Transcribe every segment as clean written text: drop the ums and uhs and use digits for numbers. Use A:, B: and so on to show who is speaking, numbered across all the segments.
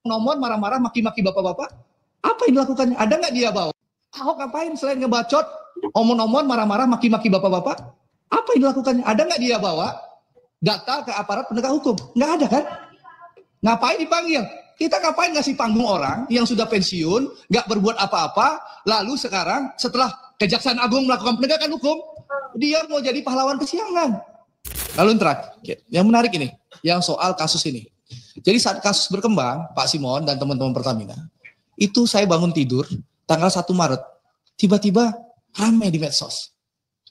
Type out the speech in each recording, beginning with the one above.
A: nomor marah-marah maki-maki bapak-bapak. Apa yang dilakukannya? Ada nggak dia bawa? Ahok ngapain selain ngebacot, omong-omong marah-marah maki-maki bapak-bapak? Apa yang dilakukannya? Ada nggak dia bawa data ke aparat penegak hukum? Nggak ada kan? Ngapain dipanggil? Kita ngapain ngasih panggung orang yang sudah pensiun, nggak berbuat apa-apa, lalu sekarang setelah Kejaksaan Agung melakukan penegakan hukum, dia mau jadi pahlawan kesiangan. Lalu terakhir, yang menarik ini, yang soal kasus ini. Jadi saat kasus berkembang, Pak Simon dan teman-teman Pertamina, itu saya bangun tidur tanggal 1 Maret, tiba-tiba ramai di medsos.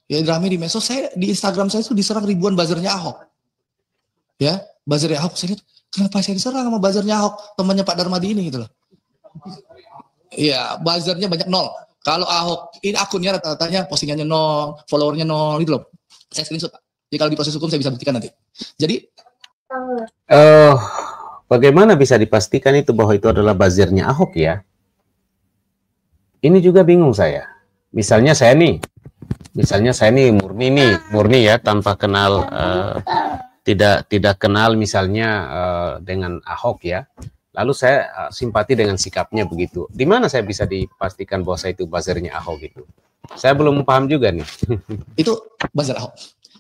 A: Ya ramai di medsos, saya di Instagram saya itu diserang ribuan buzzernya Ahok. Ya, buzzernya Ahok, saya lihat, kenapa saya diserang sama buzzernya Ahok, temannya Pak Darmadi ini gitu loh. Iya, buzzernya banyak 0. Kalau Ahok, ini akunnya rata-ratanya postingannya 0, followernya 0 gitu loh. Saya screenshot, Pak. Jadi kalau di proses hukum saya bisa buktikan nanti. Jadi
B: bagaimana bisa dipastikan itu bahwa itu adalah buzzernya Ahok ya? Ini juga bingung saya. Misalnya saya nih murni ya, tanpa kenal, tidak kenal misalnya dengan Ahok ya. Lalu saya simpati dengan sikapnya begitu. Di mana saya bisa dipastikan bahwa saya itu buzzernya Ahok itu? Saya belum paham juga nih.
A: Itu buzzer Ahok.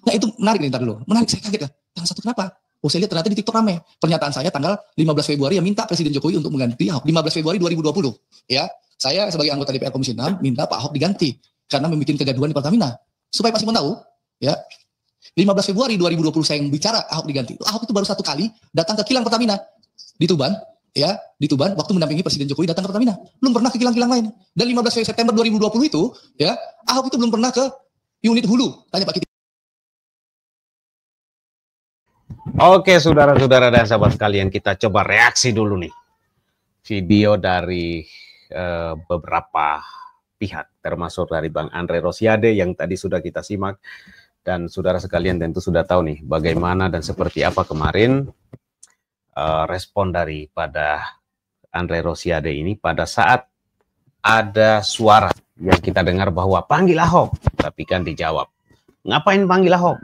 A: Nah itu menarik nih, ntar dulu. Menarik, saya kaget ya. Tanggal 1 kenapa? Oh saya lihat ternyata di TikTok rame. Pernyataan saya tanggal 15 Februari yang minta Presiden Jokowi untuk mengganti Ahok. 15 Februari 2020. Ya, saya sebagai anggota DPR Komisi 6 minta Pak Ahok diganti. Karena membuat kegaduhan di Pertamina. Supaya Pak Simon tahu, ya, 15 Februari 2020 saya yang bicara Ahok diganti. Ahok itu baru 1 kali datang ke kilang Pertamina di Tuban, ya, di Tuban waktu mendampingi Presiden Jokowi datang ke Pertamina. Belum pernah ke kilang-kilang lain. Dan 15 September 2020 itu, ya, Ahok itu belum pernah ke unit hulu. Tanya Pak Kiti.
B: Oke, saudara-saudara dan sahabat sekalian, kita coba reaksi dulu nih. Video dari beberapa pihak, termasuk dari Bang Andre Rosiade yang tadi sudah kita simak. Dan saudara sekalian tentu sudah tahu nih bagaimana dan seperti apa kemarin respon daripada Andre Rosiade ini pada saat ada suara yang kita dengar bahwa panggil Ahok, tapi kan dijawab, ngapain panggil Ahok?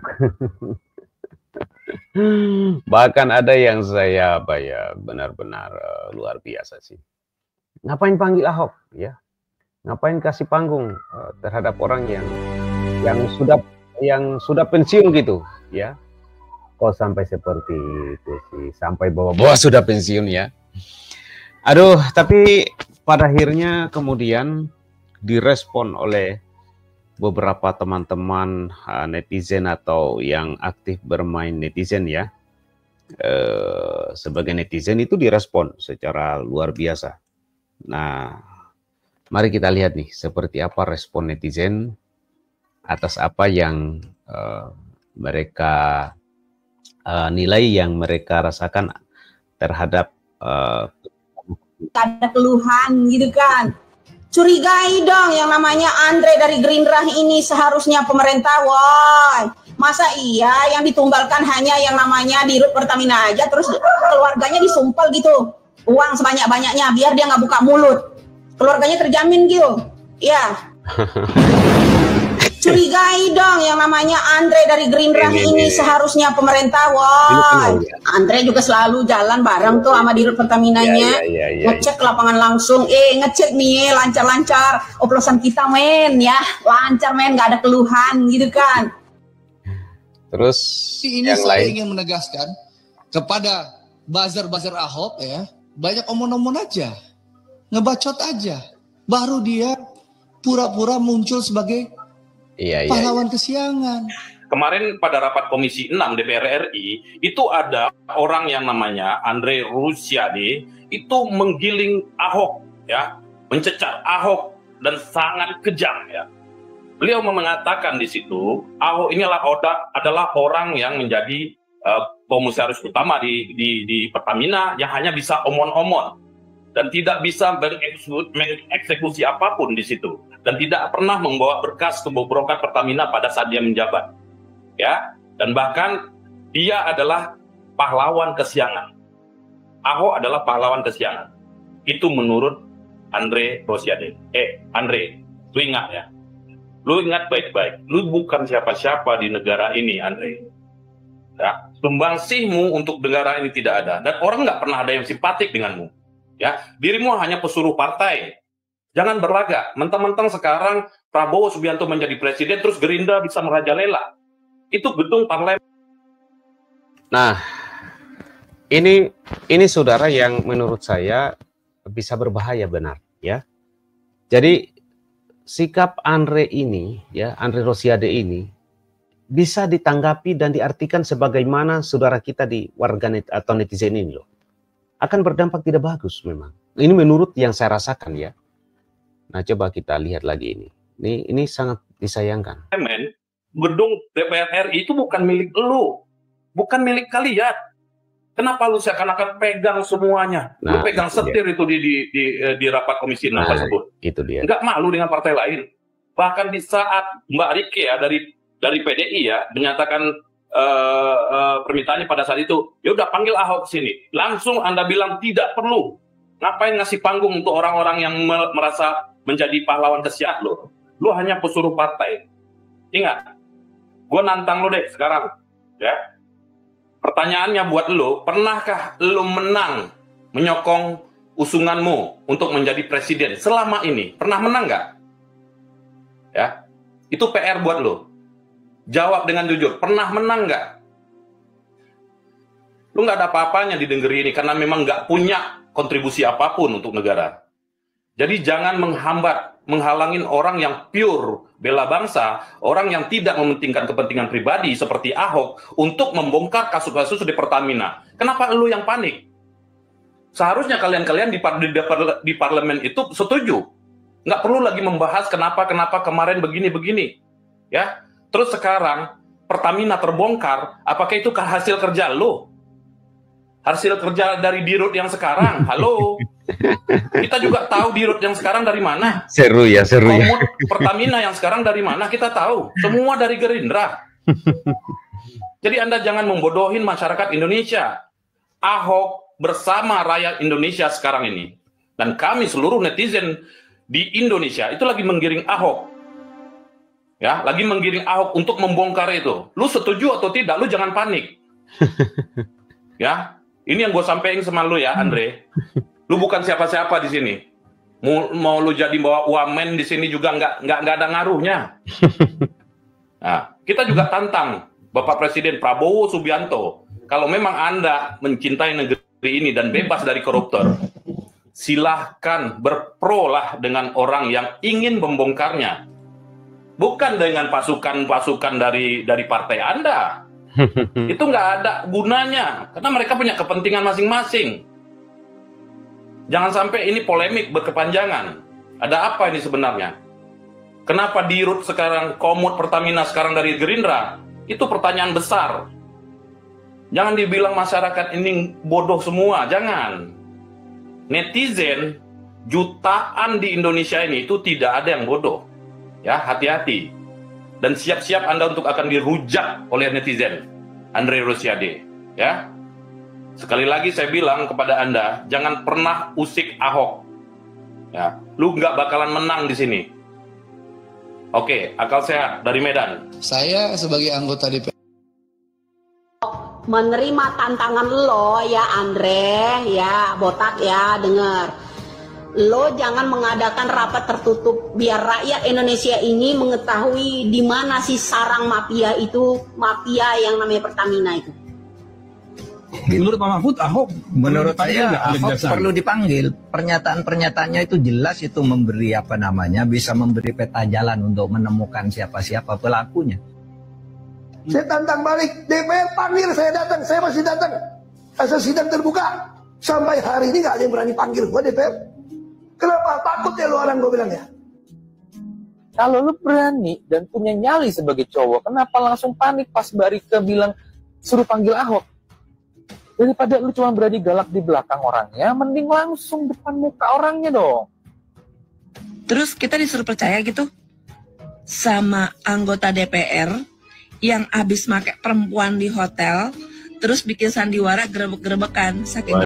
B: Bahkan ada yang saya benar-benar luar biasa sih. Ngapain panggil Ahok? Ya, ngapain kasih panggung terhadap orang yang sudah pensiun gitu, ya? Kok sampai seperti itu sih, sampai bawa-bawa sudah pensiun ya. Aduh, tapi pada akhirnya kemudian direspon oleh beberapa teman-teman netizen atau yang aktif bermain netizen ya. Sebagai netizen itu direspon secara luar biasa. Nah, mari kita lihat nih seperti apa respon netizen atas apa yang mereka nilai, yang mereka rasakan terhadap
C: ada keluhan gitu kan. Curigai dong yang namanya Andre dari Gerindra ini, seharusnya pemerintah, woi, masa iya yang ditumbalkan hanya yang namanya di Pertamina aja, terus keluarganya disumpel gitu, uang sebanyak-banyaknya biar dia nggak buka mulut, keluarganya terjamin gitu, ya. Curigai dong yang namanya Andre dari Gerindra ini, seharusnya pemerintah, woi, Andre juga selalu jalan bareng tuh sama dirut Pertaminanya, ngecek ke lapangan langsung, ngecek nih lancar-lancar oplosan kita men, ya lancar men, nggak ada keluhan gitu kan.
B: Terus
A: ini saya ingin menegaskan kepada buzzer Ahok ya, banyak omong-omong aja, ngebacot aja, baru dia pura-pura muncul sebagai pahlawan kesiangan.
D: Kemarin pada rapat Komisi 6 DPR RI, itu ada orang yang namanya Andre Rosiade, itu menggiling Ahok, ya, mencecar Ahok dan sangat kejam, ya. Beliau mengatakan di situ, Ahok ini adalah orang yang menjadi komisaris utama di Pertamina yang hanya bisa omon-omon dan tidak bisa mengeksekusi apapun di situ, dan tidak pernah membawa berkas kebobrokan Pertamina pada saat dia menjabat, ya. Dan bahkan dia adalah pahlawan kesiangan. Ahok adalah pahlawan kesiangan. Itu menurut Andre Rosiade. Andre, lu ingat ya, lu ingat baik-baik, lu bukan siapa-siapa di negara ini, Andre. Ya, sumbangsihmu untuk negara ini tidak ada, dan orang nggak pernah ada yang simpatik denganmu. Ya, dirimu hanya pesuruh partai. Jangan berlagak. Mentang-mentang sekarang Prabowo Subianto menjadi presiden, terus Gerindra bisa merajalela. Itu gedung parlemen.
B: Nah, ini saudara yang menurut saya bisa berbahaya benar, ya. Jadi sikap Andre ini, ya, Andre Rosiade ini bisa ditanggapi dan diartikan sebagaimana saudara kita di warganet atau netizen ini loh. Akan berdampak tidak bagus memang. Ini menurut yang saya rasakan, ya. Nah, coba kita lihat lagi ini. Ini sangat disayangkan.
D: Gedung DPR RI itu bukan milik lu, bukan milik kalian. Kenapa lu seakan-akan pegang semuanya? Lu pegang setir itu di rapat Komisi 6 tersebut.
B: Itu dia.
D: Nggak malu dengan partai lain. Bahkan di saat Mbak Rike ya dari PDI ya menyatakan permintaannya pada saat itu, ya udah panggil Ahok ke sini. Langsung Anda bilang tidak perlu. Ngapain ngasih panggung untuk orang-orang yang merasa menjadi pahlawan kesiat lo? Lu hanya pesuruh partai. Ingat, gue nantang lo deh sekarang, ya. Pertanyaannya buat lo, pernahkah lo menang menyokong usunganmu untuk menjadi presiden selama ini? Pernah menang nggak? Ya, itu PR buat lo. Jawab dengan jujur, pernah menang nggak? Lo nggak ada apa-apanya didengeri ini karena memang nggak punya kontribusi apapun untuk negara. Jadi jangan menghalangin orang yang pure bela bangsa, orang yang tidak mementingkan kepentingan pribadi seperti Ahok untuk membongkar kasus-kasus di Pertamina. Kenapa lu yang panik? Seharusnya kalian-kalian di parlemen itu setuju. Nggak perlu lagi membahas kenapa kemarin begini-begini. Ya, terus sekarang Pertamina terbongkar, apakah itu hasil kerja lu? Hasil kerja dari Dirut yang sekarang? Halo? Kita juga tahu Dirut yang sekarang dari mana.
B: Seru ya.
D: Komod Pertamina yang sekarang dari mana kita tahu. Semua dari Gerindra. Jadi Anda jangan membodohin masyarakat Indonesia. Ahok bersama rakyat Indonesia sekarang ini. Dan kami seluruh netizen di Indonesia itu lagi menggiring Ahok. Ya, lagi menggiring Ahok untuk membongkar itu. Lu setuju atau tidak, lu jangan panik. Ya, ini yang gue sampaikan sama lu ya, Andre. Lu bukan siapa-siapa di sini. Mau lu jadi bawa wamen di sini juga nggak ada ngaruhnya. Nah, kita juga tantang Bapak Presiden Prabowo Subianto. Kalau memang Anda mencintai negeri ini dan bebas dari koruptor, silahkan berprolah dengan orang yang ingin membongkarnya. Bukan dengan pasukan-pasukan dari partai Anda. Itu nggak ada gunanya. Karena mereka punya kepentingan masing-masing. Jangan sampai ini polemik berkepanjangan. Ada apa ini sebenarnya? Kenapa Dirut sekarang, Komod Pertamina sekarang dari Gerindra? Itu pertanyaan besar. Jangan dibilang masyarakat ini bodoh semua, jangan. Netizen jutaan di Indonesia ini itu tidak ada yang bodoh. Ya, hati-hati. Dan siap-siap Anda untuk akan dirujak oleh netizen. Andre Rosiade, ya. Sekali lagi saya bilang kepada Anda, jangan pernah usik Ahok. Ya, lu nggak bakalan menang di sini. Oke, akal sehat dari Medan.
A: Saya sebagai anggota DPR
C: menerima tantangan lo ya Andre, ya botak ya, denger. Lo jangan mengadakan rapat tertutup biar rakyat Indonesia ini mengetahui di mana sih sarang mafia itu, mafia yang namanya Pertamina itu.
E: Menurut Pak Mahfud, Ahok
F: menurut saya Ahok perlu dipanggil. Pernyataan-pernyataannya itu jelas, itu memberi bisa memberi peta jalan untuk menemukan siapa-siapa pelakunya.
G: Saya tantang balik, DPR panggil, saya datang, saya masih datang. Asal sidang terbuka, sampai hari ini nggak ada yang berani panggil gua DPR. Kenapa? Takut ya lu orang, gue bilang ya.
H: Kalau lu berani dan punya nyali sebagai cowok, kenapa langsung panik pas Mbak Rike bilang suruh panggil Ahok? Daripada lu cuma berani galak di belakang orangnya, mending langsung depan muka orangnya dong.
I: Terus kita disuruh percaya gitu sama anggota DPR yang abis make perempuan di hotel, terus bikin sandiwara gerebek-gerebekan saking